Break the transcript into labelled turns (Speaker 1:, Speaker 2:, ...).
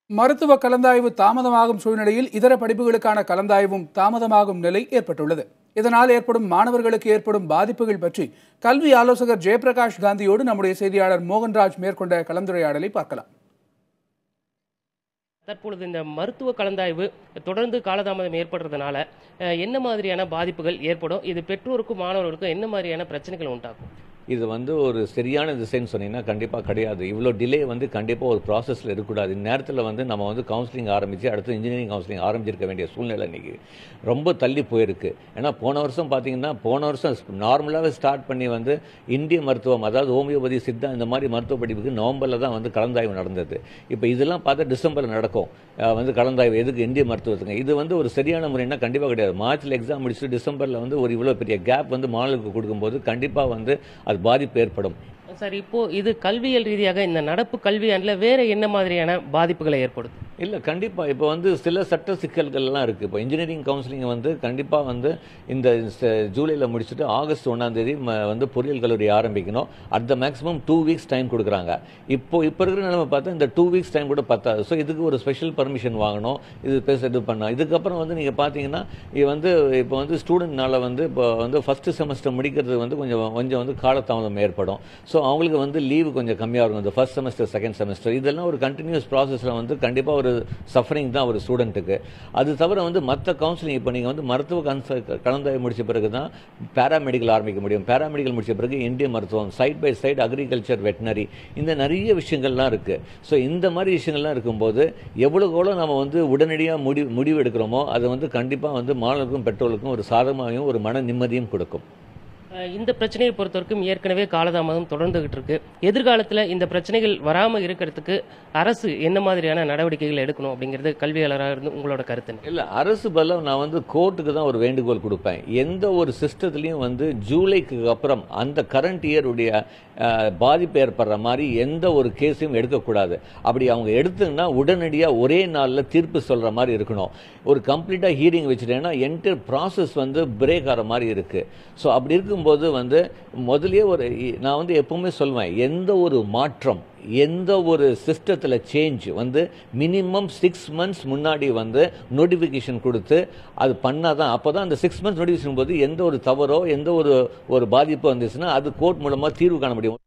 Speaker 1: மருத்துவ கலந்தாய்வு தாமதமாகும் சூழ்நிலையில் இதர படிப்புகளுக்கான கலந்தாய்வும் தாமதமாகும் நிலை ஏற்பட்டுள்ளது. இதனால் ஏற்படும் மாணவர்களுக்கு ஏற்படும் பாதிப்புகள் பற்றி கல்வி ஆலோசகர் ஜெயபிரகாஷ் காந்தியோடு நம்முடைய செய்தியாளர் மோகன்ராஜ் மேற்கொண்ட கலந்துரையாடலை பார்க்கலாம்.
Speaker 2: தற்பொழுது இந்த மருத்துவ கலந்தாய்வு தொடர்ந்து காலதாமதம் ஏற்படுறதுனால என்ன மாதிரியான பாதிப்புகள் ஏற்படும், இது பெற்றோருக்கும் மாணவர்களுக்கும் என்ன மாதிரியான பிரச்சனைகள் உண்டாகும்?
Speaker 3: இது ஒரு சரியான திசைன்னு சொன்னீங்கன்னா கண்டிப்பாக கிடையாது. இவ்வளோ டிலே கண்டிப்பாக ஒரு ப்ராசஸில் இருக்கக்கூடாது. இந்நேரத்தில் நம்ம கவுன்சிலிங் ஆரம்பித்து அடுத்து இன்ஜினியரிங் கவுன்சிலிங் ஆரம்பிச்சிருக்க வேண்டிய சூழ்நிலை இன்றைக்கி ரொம்ப தள்ளி போயிருக்கு. ஏன்னா போன வருஷம் பார்த்தீங்கன்னா நார்மலாகவே ஸ்டார்ட் பண்ணி இந்திய மருத்துவம், அதாவது ஹோமியோபதி, சித்தா இந்த மாதிரி மருத்துவ படிப்புக்கு நவம்பரில் தான் கலந்தாய்வு நடந்தது. இப்போ இதெல்லாம் பார்த்தா டிசம்பரில் நடக்கும் கலந்தாய்வு. எதுக்கு இந்திய மருத்துவத்துக்கு? இது ஒரு சரியான முறைன்னா கண்டிப்பாக கிடையாது. மார்ச்சில் எக்ஸாம் முடிச்சுட்டு டிசம்பரில் ஒரு இவ்வளோ பெரிய கேப் மாணவர்களுக்கு கொடுக்கும்போது கண்டிப்பாக அது பாதிப்பு ஏற்படும்.
Speaker 2: சார், இப்போ இது கல்வியல் ரீதியாக இந்த நடப்பு கல்வியாண்டில் வேற என்ன மாதிரியான பாதிப்புகளை ஏற்படுத்தும்?
Speaker 3: இல்லை, கண்டிப்பாக இப்போ சில சட்ட சிக்கல்கள்லாம் இருக்குது. இப்போ இன்ஜினியரிங் கவுன்சிலிங் கண்டிப்பாக இந்த ஜூலையில் முடிச்சுட்டு ஆகஸ்ட் 1ஆம் தேதி பொறியியல் கல்லூரி ஆரம்பிக்கணும். At the maximum 2 weeks time கொடுக்குறாங்க. இப்போ இருக்கிற நிலைமை பார்த்தா இந்த 2 வீக்ஸ் டைம் கூட பத்தாது. ஸோ இதுக்கு ஒரு ஸ்பெஷல் பர்மிஷன் வாங்கணும். இது பண்ணணும். இதுக்கப்புறம் நீங்கள் பார்த்தீங்கன்னா இப்போ ஸ்டூடெண்ட்னால இப்போ ஃபஸ்ட்டு செமஸ்டர் முடிக்கிறது கொஞ்சம் காலதாமதம் ஏற்படும். ஸோ அவங்களுக்கு லீவு கொஞ்சம் கம்மியாக இருக்கும். இந்த ஃபர்ஸ்ட் செமஸ்டர், செகண்ட் செமஸ்டர் இதெல்லாம் ஒரு கண்டினியூஸ் ப்ராசஸில் கண்டிப்பாக ஒரு சஃபரிங் தான் ஒரு ஸ்டூடெண்ட்டுக்கு. அது தவிர மற்ற கவுன்சிலிங் இப்போ நீங்கள் மருத்துவ கலந்தாய்வு முடிச்ச பிறகு தான் பேராமெடிக்கல் ஆரம்பிக்க முடியும். பேராமெடிக்கல் முடிச்ச பிறகு இந்திய மருத்துவம், side by side agriculture, veterinary, இந்த நிறைய விஷயங்கள்லாம் இருக்குது. ஸோ இந்த மாதிரி விஷயங்கள்லாம் இருக்கும்போது எவ்வளோ நம்ம உடனடியாக முடிவு எடுக்கிறோமோ அது கண்டிப்பாக மாணவர்களுக்கும் பெற்றோர்களுக்கும் ஒரு சாதகமாகவும் ஒரு மன நிம்மதியும் கொடுக்கும்.
Speaker 2: இந்த பிரச்சனையை பொறுத்தவரைக்கும் ஏற்கனவே காலதாமதம் தொடர்ந்துகிட்டு இருக்கு. எதிர்காலத்தில் இந்த பிரச்சனைகள் வராமல் இருக்கிறதுக்கு அரசு என்ன மாதிரியான நடவடிக்கைகள் எடுக்கணும் அப்படிங்கிறது கல்வியாளராக இருந்து உங்களோட கருத்து?
Speaker 3: இல்லை, அரசு பதிலாக நான் கோர்ட்டுக்கு தான் ஒரு வேண்டுகோள் கொடுப்பேன். எந்த ஒரு சிஸ்டத்துலையும் ஜூலைக்கு அப்புறம் அந்த கரண்ட் இயருடைய பாதிப்பு ஏற்படுற மாதிரி எந்த ஒரு கேஸையும் எடுக்கக்கூடாது. அப்படி அவங்க எடுத்துங்கன்னா உடனடியாக ஒரே நாளில் தீர்ப்பு சொல்கிற மாதிரி இருக்கணும். ஒரு கம்ப்ளீட்டாக ஹீரிங் வச்சுட்டேன்னா என்டையர் ப்ராசஸ் பிரேக் ஆகிற மாதிரி இருக்குது. ஸோ அப்படி இருக்கும்போது முதலே நான் எப்பவுமே சொல்வேன், எந்த ஒரு மாற்றம், எந்த ஒரு சிஸ்டத்தில் சேஞ்ச் மினிமம் 6 months முன்னாடி நோட்டிஃபிகேஷன் கொடுத்து அது பண்ணாதான், அப்போ தான் அந்த 6 months நோட்டிஃபிகேஷன் போது எந்த ஒரு தவறோ எந்த ஒரு பாதிப்போ வந்துச்சுன்னா அது கோர்ட் மூலமாக தீர்வு காண முடியும்.